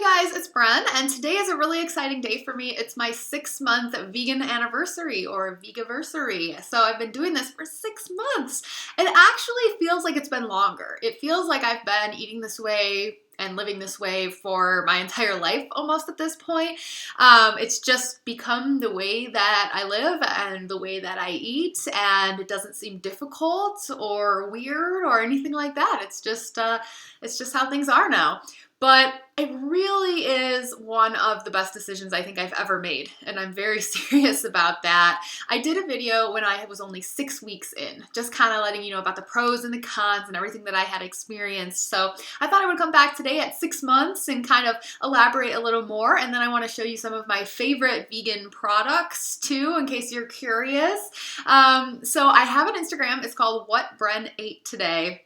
Guys, it's Bren, and today is a really exciting day for me. It's my 6-month vegan anniversary or Vegaversary. So I've been doing this for 6 months. It actually feels like it's been longer. It feels like I've been eating this way and living this way for my entire life almost at this point. It's just become the way that I live and the way that I eat, and it doesn't seem difficult or weird or anything like that. It's just how things are now. But it really is one of the best decisions I think I've ever made, and I'm very serious about that. I did a video when I was only 6 weeks in, just kind of letting you know about the pros and the cons and everything that I had experienced. So I thought I would come back today at 6 months and kind of elaborate a little more, and then I want to show you some of my favorite vegan products too, in case you're curious. So I have an Instagram. It's called What Bren Ate Today.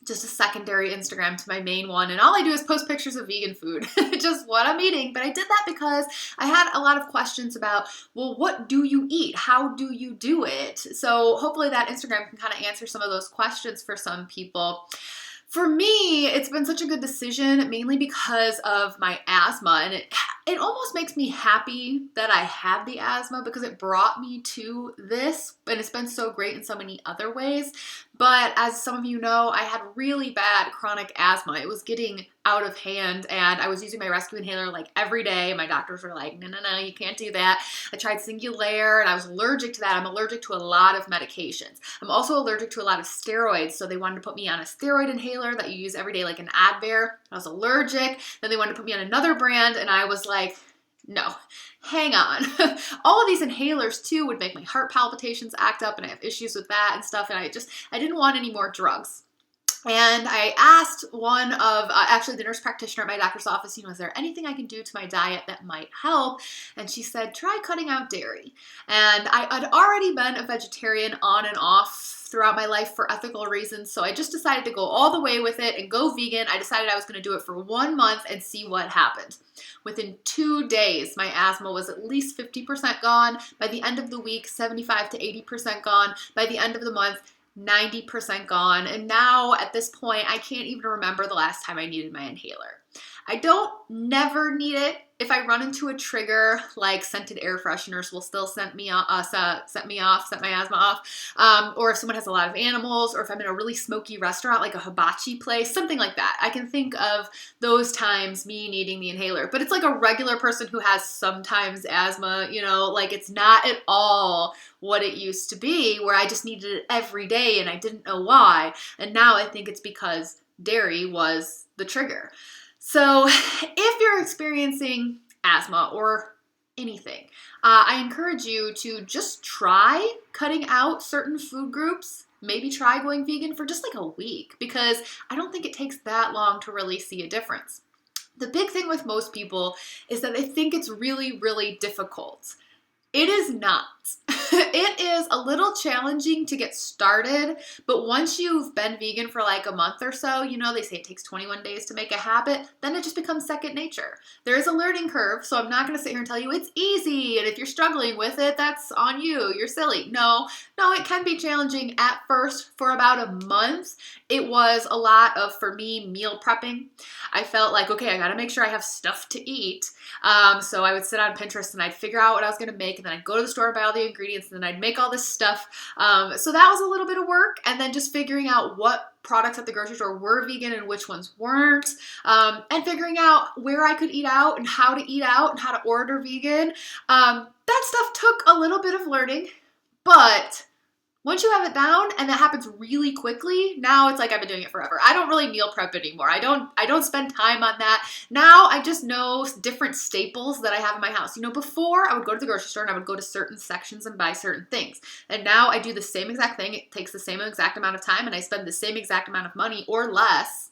Just a secondary Instagram to my main one, and all I do is post pictures of vegan food, just what I'm eating. But I did that because I had a lot of questions about, well, what do you eat? How do you do it? So hopefully that Instagram can kind of answer some of those questions for some people. For me, it's been such a good decision, mainly because of my asthma, and it almost makes me happy that I had the asthma because it brought me to this, and it's been so great in so many other ways. But as some of you know, I had really bad chronic asthma. It was getting out of hand, and I was using my rescue inhaler like every day. My doctors were like, no, you can't do that. I tried Singulair, and I was allergic to that. I'm allergic to a lot of medications. I'm also allergic to a lot of steroids, so they wanted to put me on a steroid inhaler that you use every day, like an Advair. I was allergic. Then they wanted to put me on another brand, and I was like, no, hang on. All of these inhalers too would make my heart palpitations act up, and I have issues with that and stuff, and I didn't want any more drugs. And I asked one of, actually the nurse practitioner at my doctor's office, is there anything I can do to my diet that might help? And she said, try cutting out dairy. And I had already been a vegetarian on and off throughout my life for ethical reasons, so I just decided to go all the way with it and go vegan. I decided I was going to do it for 1 month and see what happened. Within 2 days, my asthma was at least 50% gone. By the end of the week, 75 to 80% gone. By the end of the month, 90% gone. And now at this point, I can't even remember the last time I needed my inhaler. I don't never need it. If I run into a trigger, like scented air fresheners will still set my asthma off. Or if someone has a lot of animals, or if I'm in a really smoky restaurant, like a hibachi place, something like that. I can think of those times me needing the inhaler. But it's like a regular person who has sometimes asthma, like it's not at all what it used to be, where I just needed it every day and I didn't know why. And now I think it's because dairy was the trigger. So if you're experiencing asthma or anything, I encourage you to just try cutting out certain food groups. Maybe try going vegan for just like a week, because I don't think it takes that long to really see a difference. The big thing with most people is that they think it's really, really difficult. It is not. It is a little challenging to get started, but once you've been vegan for like a month or so, they say it takes 21 days to make a habit, then it just becomes second nature. There is a learning curve, so I'm not going to sit here and tell you it's easy, and if you're struggling with it, that's on you. You're silly. No, it can be challenging at first. For about a month, it was a lot of, for me, meal prepping. I felt like, okay, I got to make sure I have stuff to eat. So I would sit on Pinterest and I'd figure out what I was going to make, and then I'd go to the store and buy all the ingredients, and then I'd make all this stuff. So that was a little bit of work, and then just figuring out what products at the grocery store were vegan and which ones weren't, and figuring out where I could eat out and how to eat out and how to order vegan. That stuff took a little bit of learning, but once you have it down, and that happens really quickly, now it's like I've been doing it forever. I don't really meal prep anymore. I don't spend time on that. Now I just know different staples that I have in my house. Before I would go to the grocery store and I would go to certain sections and buy certain things. And now I do the same exact thing. It takes the same exact amount of time, and I spend the same exact amount of money or less.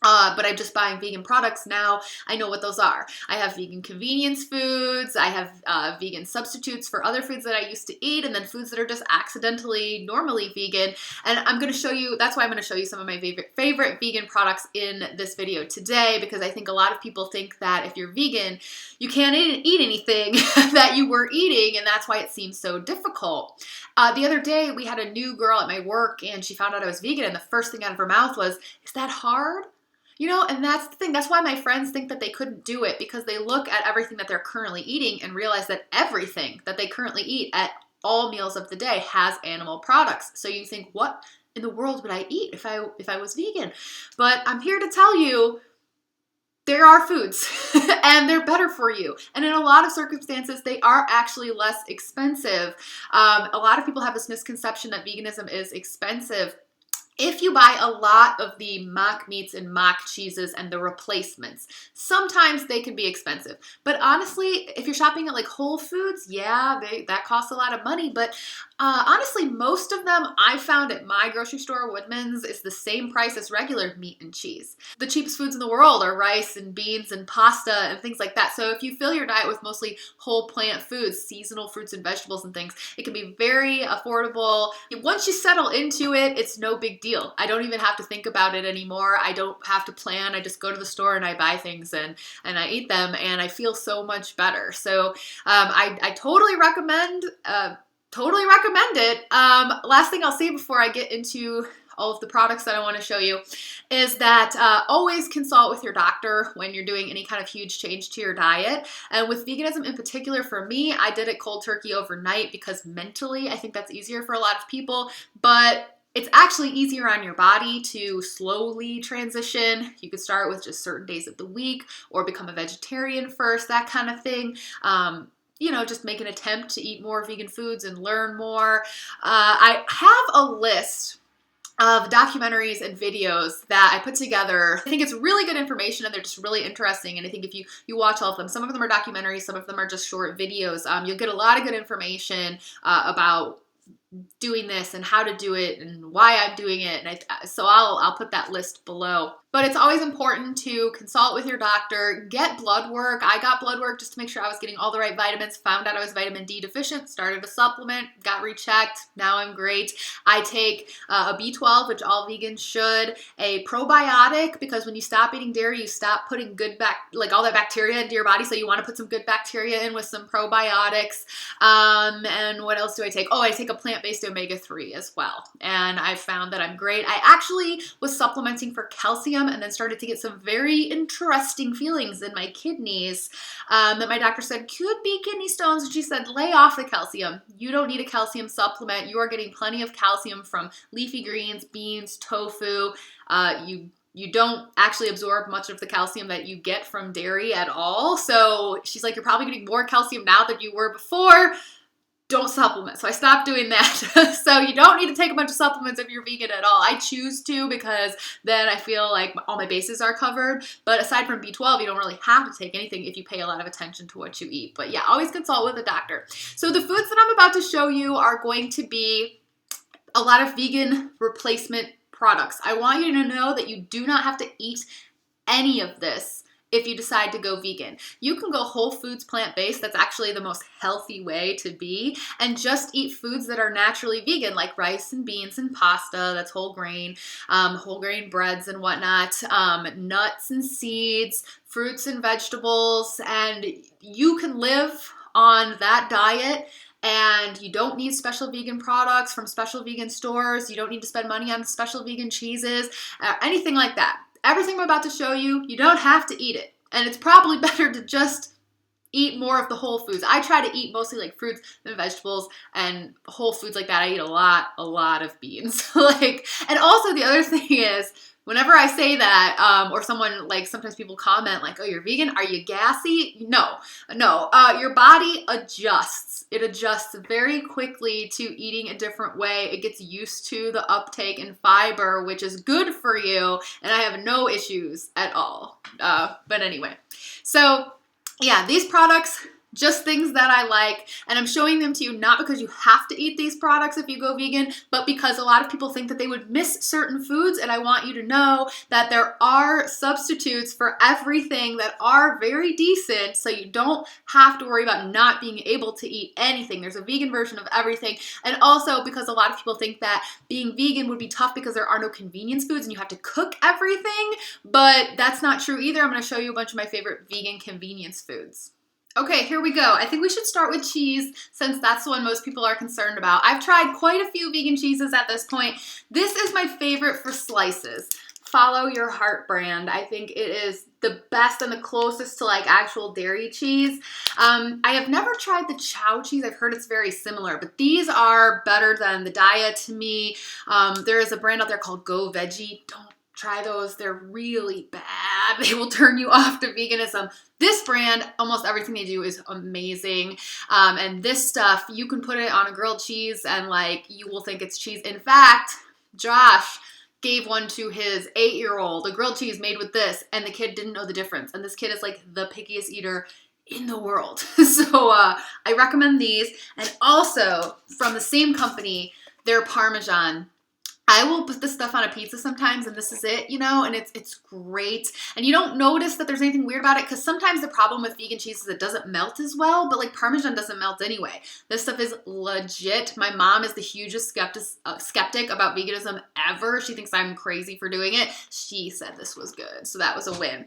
But I'm just buying vegan products now. I know what those are. I have vegan convenience foods. I have vegan substitutes for other foods that I used to eat, and then foods that are just accidentally normally vegan. And I'm going to show you, that's why I'm going to show you some of my favorite vegan products in this video today, because I think a lot of people think that if you're vegan, you can't eat anything that you were eating, and that's why it seems so difficult. The other day, we had a new girl at my work, and she found out I was vegan, and the first thing out of her mouth was, "Is that hard?" You know, and that's the thing. That's why my friends think that they couldn't do it, because they look at everything that they're currently eating and realize that everything that they currently eat at all meals of the day has animal products. So you think, what in the world would I eat if I was vegan? But I'm here to tell you, there are foods and they're better for you. And in a lot of circumstances, they are actually less expensive. A lot of people have this misconception that veganism is expensive. If you buy a lot of the mock meats and mock cheeses and the replacements, sometimes they can be expensive. But honestly, if you're shopping at like Whole Foods, yeah, that costs a lot of money. But honestly, most of them I found at my grocery store, Woodman's, is the same price as regular meat and cheese. The cheapest foods in the world are rice and beans and pasta and things like that. So if you fill your diet with mostly whole plant foods, seasonal fruits and vegetables and things, it can be very affordable. Once you settle into it, it's no big deal. I don't even have to think about it anymore. I don't have to plan. I just go to the store and I buy things and I eat them, and I feel so much better. So I totally recommend it. Last thing I'll say before I get into all of the products that I want to show you is that always consult with your doctor when you're doing any kind of huge change to your diet. And with veganism in particular, for me, I did it cold turkey overnight because mentally I think that's easier for a lot of people, but it's actually easier on your body to slowly transition. You could start with just certain days of the week or become a vegetarian first, that kind of thing. You know, just make an attempt to eat more vegan foods and learn more. I have a list of documentaries and videos that I put together. I think it's really good information and they're just really interesting. And I think if you watch all of them, some of them are documentaries, some of them are just short videos, you'll get a lot of good information about doing this and how to do it and why I'm doing it. And so I'll put that list below. But it's always important to consult with your doctor, get blood work. I got blood work just to make sure I was getting all the right vitamins, found out I was vitamin D deficient, started a supplement, got rechecked. Now I'm great. I take a B12, which all vegans should, a probiotic, because when you stop eating dairy, you stop putting all that bacteria into your body. So you want to put some good bacteria in with some probiotics. And what else do I take? Oh, I take a plant-based omega-3 as well. And I found that I'm great. I actually was supplementing for calcium and then started to get some very interesting feelings in my kidneys that my doctor said could be kidney stones. And she said, lay off the calcium. You don't need a calcium supplement. You are getting plenty of calcium from leafy greens, beans, tofu. You don't actually absorb much of the calcium that you get from dairy at all. So she's like, you're probably getting more calcium now than you were before. Don't supplement. So I stopped doing that. So you don't need to take a bunch of supplements if you're vegan at all. I choose to because then I feel like all my bases are covered. But aside from B12, you don't really have to take anything if you pay a lot of attention to what you eat. But yeah, always consult with a doctor. So the foods that I'm about to show you are going to be a lot of vegan replacement products. I want you to know that you do not have to eat any of this if you decide to go vegan. You can go whole foods plant-based. That's actually the most healthy way to be, and just eat foods that are naturally vegan, like rice and beans and pasta, that's whole grain breads and whatnot, nuts and seeds, fruits and vegetables, and you can live on that diet. And you don't need special vegan products from special vegan stores. You don't need to spend money on special vegan cheeses, anything like that. Everything I'm about to show you, you don't have to eat it. And it's probably better to just eat more of the whole foods. I try to eat mostly like fruits and vegetables and whole foods like that. I eat a lot of beans. And also the other thing is, whenever I say that, or someone, like, sometimes people comment like, oh, you're vegan? Are you gassy? No. Your body adjusts. It adjusts very quickly to eating a different way. It gets used to the uptake in fiber, which is good for you, and I have no issues at all. But anyway, so yeah, these products, just things that I like, and I'm showing them to you not because you have to eat these products if you go vegan, but because a lot of people think that they would miss certain foods, and I want you to know that there are substitutes for everything that are very decent, so you don't have to worry about not being able to eat anything. There's a vegan version of everything, and also because a lot of people think that being vegan would be tough because there are no convenience foods and you have to cook everything, but that's not true either. I'm going to show you a bunch of my favorite vegan convenience foods. Okay, here we go. I think we should start with cheese since that's the one most people are concerned about. I've tried quite a few vegan cheeses at this point. This is my favorite for slices. Follow Your Heart brand. I think it is the best and the closest to like actual dairy cheese. I have never tried the Chow cheese. I've heard it's very similar, but these are better than the Daiya to me. There is a brand out there called Go Veggie. Don't try those. They're really bad. They will turn you off to veganism. This brand, almost everything they do is amazing. And this stuff, you can put it on a grilled cheese and like you will think it's cheese. In fact, Josh gave one to his 8-year-old, a grilled cheese made with this, and the kid didn't know the difference. And this kid is like the pickiest eater in the world. So I recommend these. And also from the same company, their Parmesan. I will put this stuff on a pizza sometimes and this is it, you know, and it's great. And you don't notice that there's anything weird about it because sometimes the problem with vegan cheese is it doesn't melt as well, but like Parmesan doesn't melt anyway. This stuff is legit. My mom is the hugest skeptic about veganism ever. She thinks I'm crazy for doing it. She said this was good, so that was a win.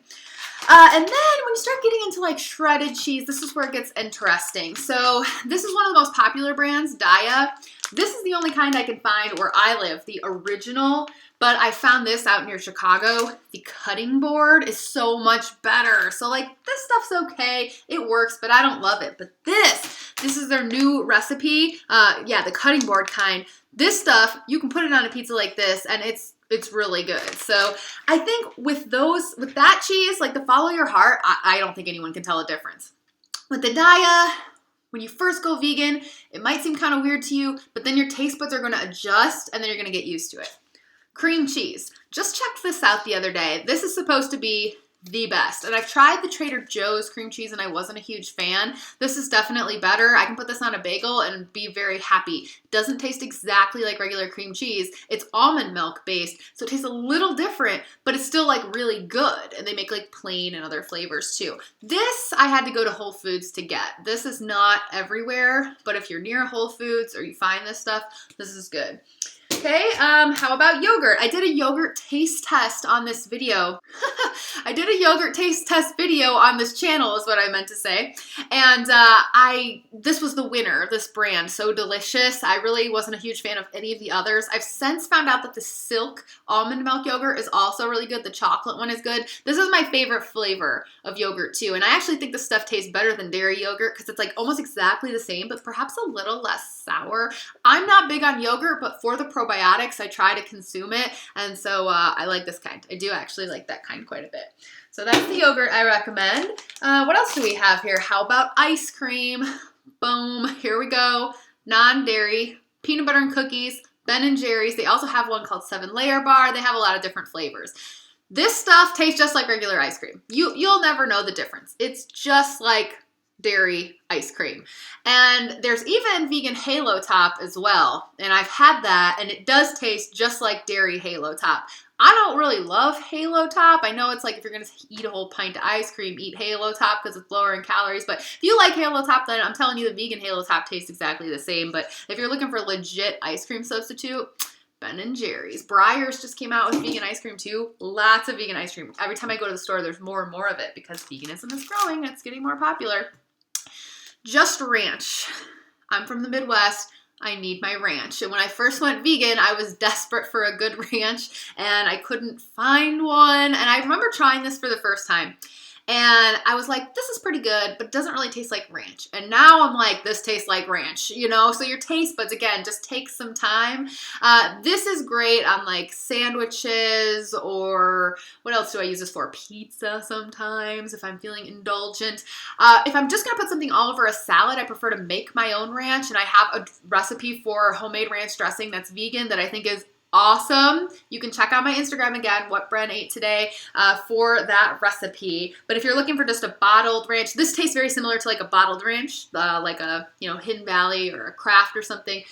And then when you start getting into like shredded cheese, this is where it gets interesting. So this is one of the most popular brands, Daiya. This is the only kind I can find where I live, the original, but I found this out near Chicago. The cutting board is so much better. So like this stuff's okay, it works, but I don't love it. But this is their new recipe. Yeah, the cutting board kind. This stuff, you can put it on a pizza like this and it's really good. So I think with that cheese, like the Follow Your Heart, I don't think anyone can tell a difference. With the Daiya, when you first go vegan, it might seem kind of weird to you, but then your taste buds are going to adjust and then you're going to get used to it. Cream cheese. Just checked this out the other day. This is supposed to be the best. And I've tried the Trader Joe's cream cheese and I wasn't a huge fan. This is definitely better. I can put this on a bagel and be very happy. It doesn't taste exactly like regular cream cheese. It's almond milk based, so it tastes a little different, but it's still like really good. And they make like plain and other flavors too. This I had to go to Whole Foods to get. This is not everywhere, but if you're near Whole Foods or you find this stuff, this is good. Okay, how about yogurt? I did a yogurt taste test on this video. I did a yogurt taste test video on this channel is what I meant to say. And this was the winner, this brand, So Delicious. I really wasn't a huge fan of any of the others. I've since found out that the Silk almond milk yogurt is also really good. The chocolate one is good. This is my favorite flavor of yogurt too. And I actually think this stuff tastes better than dairy yogurt because it's like almost exactly the same, but perhaps a little less sour. I'm not big on yogurt, but for the probiotics, I try to consume it. And so I like this kind. I do actually like that kind quite a bit. So that's the yogurt I recommend. What else do we have here? How about ice cream? Boom, here we go. Non-dairy, peanut butter and cookies, Ben & Jerry's. They also have one called 7-Layer Bar. They have a lot of different flavors. This stuff tastes just like regular ice cream. You'll never know the difference. It's just like dairy ice cream. And there's even vegan Halo Top as well. And I've had that and it does taste just like dairy Halo Top. I don't really love Halo Top. I know it's like if you're going to eat a whole pint of ice cream, eat Halo Top because it's lower in calories. But if you like Halo Top, then I'm telling you the vegan Halo Top tastes exactly the same. But if you're looking for legit ice cream substitute, Ben & Jerry's. Breyers just came out with vegan ice cream too. Lots of vegan ice cream. Every time I go to the store, there's more and more of it because veganism is growing. It's getting more popular. Just ranch. I'm from the Midwest. I need my ranch. And when I first went vegan, I was desperate for a good ranch and I couldn't find one. And I remember trying this for the first time. And I was like, this is pretty good, but it doesn't really taste like ranch. And now I'm like, this tastes like ranch, you know? So your taste buds, again, just take some time. This is great on like sandwiches or what else do I use this for? Pizza sometimes if I'm feeling indulgent. If I'm just gonna put something all over a salad, I prefer to make my own ranch. And I have a recipe for homemade ranch dressing that's vegan that I think is awesome. You can check out my Instagram again, what Bren ate today, for that recipe. But if you're looking for just a bottled ranch, this tastes very similar to like a bottled ranch, like a Hidden Valley or a Kraft or something.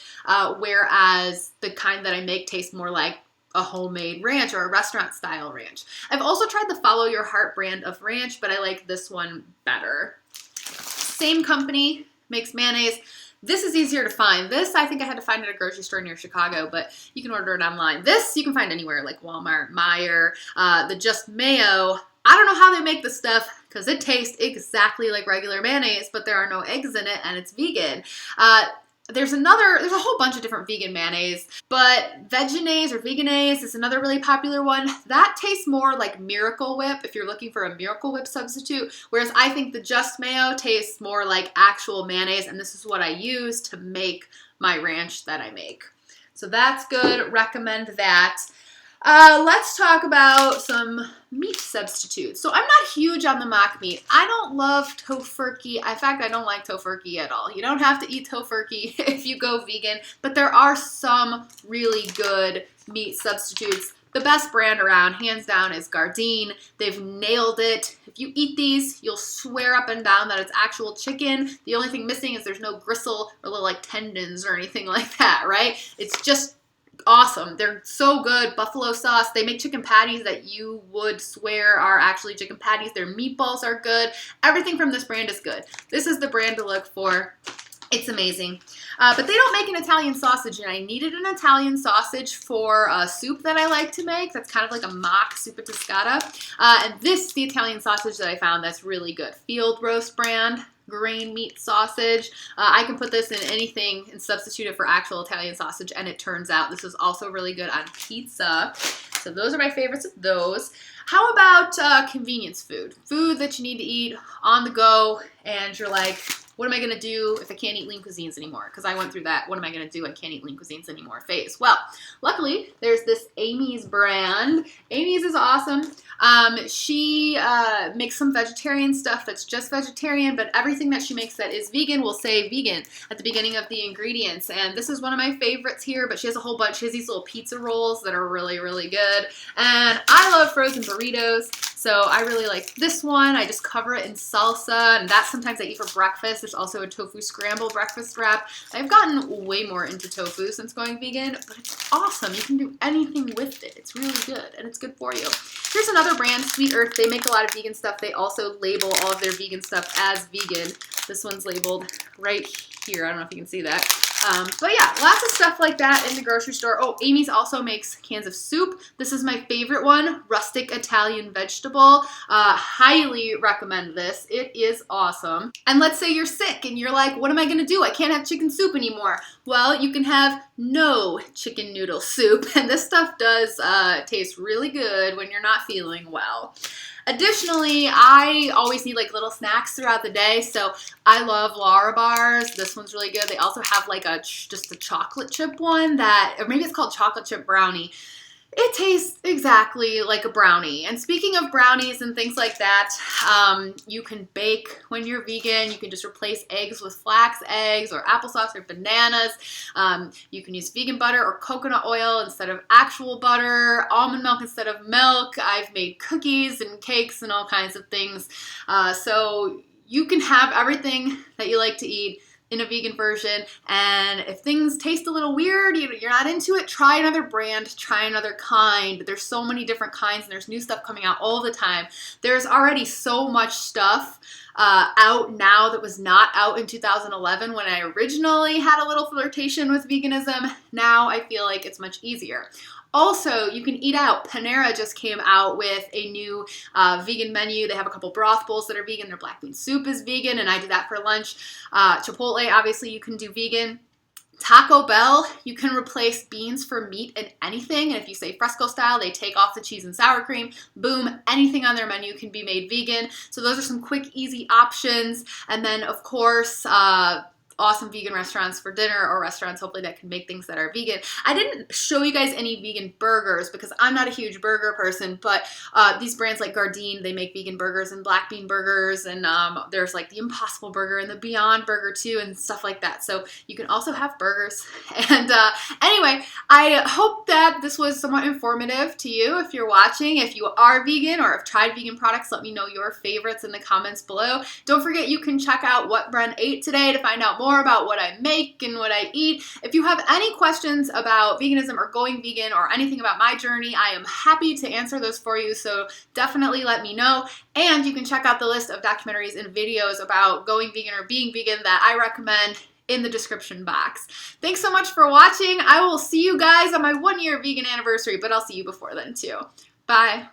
Whereas the kind that I make tastes more like a homemade ranch or a restaurant style ranch. I've also tried the Follow Your Heart brand of ranch, but I like this one better. Same company, makes mayonnaise. This is easier to find. This, I think I had to find at a grocery store near Chicago, but you can order it online. This, you can find anywhere, like Walmart, Meijer, the Just Mayo. I don't know how they make this stuff because it tastes exactly like regular mayonnaise, but there are no eggs in it and it's vegan. there's a whole bunch of different vegan mayonnaise, but Veganniversary or Veganniversary is another really popular one. That tastes more like Miracle Whip if you're looking for a Miracle Whip substitute, whereas I think the Just Mayo tastes more like actual mayonnaise, and this is what I use to make my ranch that I make. So that's good, recommend that. Let's talk about some meat substitutes. So I'm not huge on the mock meat. I don't love tofurkey. In fact, I don't like tofurkey at all. You don't have to eat tofurkey if you go vegan, but there are some really good meat substitutes. The best brand around, hands down, is Gardein. They've nailed it. If you eat these, you'll swear up and down that it's actual chicken. The only thing missing is there's no gristle or little like tendons or anything like that, right? It's just awesome. They're so good. Buffalo sauce. They make chicken patties that you would swear are actually chicken patties. Their meatballs are good. Everything from this brand is good. This is the brand to look for. It's amazing. But they don't make an Italian sausage, and I needed an Italian sausage for a soup that I like to make. That's kind of like a mock zuppa toscata. And this is the Italian sausage that I found that's really good. Field Roast brand. Grain meat sausage. I can put this in anything and substitute it for actual Italian sausage, and it turns out this is also really good on pizza. So those are my favorites of those. How about convenience food? Food that you need to eat on the go, and you're like, what am I going to do if I can't eat lean cuisines anymore? Because I went through that, what am I going to do? I can't eat lean cuisines anymore phase. Well, luckily, there's this Amy's brand. Amy's is awesome. She makes some vegetarian stuff that's just vegetarian, but everything that she makes that is vegan will say vegan at the beginning of the ingredients. And this is one of my favorites here, but she has a whole bunch. She has these little pizza rolls that are really, really good. And I love frozen burritos, so I really like this one. I just cover it in salsa, and that sometimes I eat for breakfast. There's also a tofu scramble breakfast wrap. I've gotten way more into tofu since going vegan, but it's awesome. You can do anything with it. It's really good, and it's good for you. Here's another brand, Sweet Earth. They make a lot of vegan stuff. They also label all of their vegan stuff as vegan. This one's labeled right here. I don't know if you can see that. But yeah, lots of stuff like that in the grocery store. Oh, Amy's also makes cans of soup. This is my favorite one, rustic Italian vegetable. Highly recommend this. It is awesome. And let's say you're sick and you're like, what am I gonna do? I can't have chicken soup anymore. Well, you can have no chicken noodle soup, and this stuff does taste really good when you're not feeling well. Additionally, I always need like little snacks throughout the day, so I love Lara bars. This one's really good. They also have like just a chocolate chip one or maybe it's called chocolate chip brownie. It tastes exactly like a brownie. And speaking of brownies and things like that, you can bake when you're vegan. You can just replace eggs with flax eggs or applesauce or bananas. You can use vegan butter or coconut oil instead of actual butter, almond milk instead of milk. I've made cookies and cakes and all kinds of things. So you can have everything that you like to eat in a vegan version, and if things taste a little weird, you're not into it, try another brand, try another kind. There's so many different kinds, and there's new stuff coming out all the time. There's already so much stuff out now that was not out in 2011 when I originally had a little flirtation with veganism. Now I feel like it's much easier. Also, you can eat out. Panera just came out with a new vegan menu. They have a couple broth bowls that are vegan. Their black bean soup is vegan, and I did that for lunch. Chipotle, obviously, you can do vegan. Taco Bell, you can replace beans for meat in anything. And if you say fresco style, they take off the cheese and sour cream. Boom, anything on their menu can be made vegan. So those are some quick, easy options. And then, of course, awesome vegan restaurants for dinner, or restaurants hopefully that can make things that are vegan. I didn't show you guys any vegan burgers because I'm not a huge burger person, but these brands like Gardein, they make vegan burgers and black bean burgers, and there's like the Impossible Burger and the Beyond Burger too and stuff like that. So you can also have burgers. And anyway, I hope that this was somewhat informative to you if you're watching. If you are vegan or have tried vegan products, let me know your favorites in the comments below. Don't forget you can check out What Bren Ate today to find out more about what I make and what I eat. If you have any questions about veganism or going vegan or anything about my journey, I am happy to answer those for you, so definitely let me know. And you can check out the list of documentaries and videos about going vegan or being vegan that I recommend in the description box. Thanks so much for watching. I will see you guys on my 1-year vegan anniversary, but I'll see you before then too. Bye.